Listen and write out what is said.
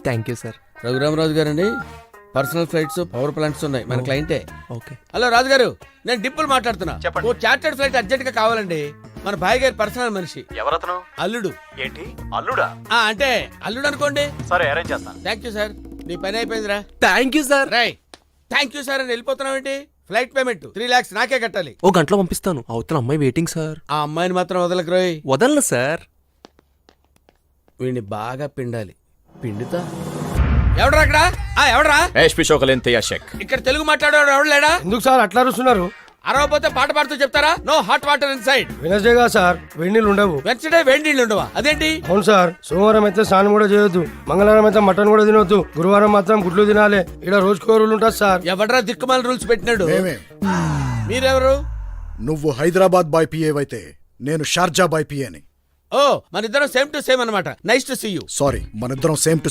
Thank you sir. Raghurama Raju గారండి, personal flights power plants ఉన్నాయి, మన క్లయింటే. ఓకే. హలో రాజు గారు, నేను డిప్పులు మాట్లాడుతున్నా. ఓ చార్టర్డ్ ఫ్లైట్ అర్జెంట్ గా కావాలండి. మన భాయ్ గారి పర్సనల్ మనిషి. ఎవరతను? అల్లుడు. ఏంటి అల్లుడా? అంటే అల్లుడు అనుకోండి. సరే అరేంజ్ చేస్తాను. థ్యాంక్ యూ సార్, నీ పని అయిపోయిందిరా. Thank you sir. రై థ్యాంక్ యూ సార్ అని వెళ్ళిపోతున్నావు ఏంటి? ఫ్లైట్ పేమెంట్ 3 lakhs నాకే కట్టాలి. ఓ గంటలో పంపిస్తాను. అవతల అమ్మాయి వెయిటింగ్ సార్. ఆ అమ్మాయిని మాత్రం వదలకు రోయ్. వదలను సార్. వీడిని బాగా పిండాలి. పిండుతా. ఎవడరా అక్కడ? ఎవడరా? ఇక్కడ తెలుగు మాట్లాడేవాడు ఎవడు లేడా? ఎందుకు సార్ అట్లా అరుస్తున్నారు? అరవపోతే పాట పాడుతూ చెప్తారా? No hot water inside. వెనస్డేగా సార్ వేడి నీళ్ళు ఉండవు. వెన్స్డే వేడి నీళ్ళు ఉండవా? అదేంటి? అవును సార్, సోమవారం అయితే స్నానం కూడా చేయొద్దు, మంగళవారం అయితే మటన్ కూడా తినవద్దు, గురువారం మాత్రం గుడ్లు తినాలి. ఇక్కడ రోజుకో రూల్ ఉంటుంది సార్. ఎవడరా దిక్కుమాల రూల్స్ పెట్టినాడు? మీరెవరు? నువ్వు హైదరాబాద్ బాయ్ పిఏ అయితే నేను షార్జా బాయ్ పిఏని. ఓ, మన ఇద్దరం సేమ్ టు సేమ్ అన్నమాట. Nice to see you. Sorry, మనిద్దరం సేమ్ టు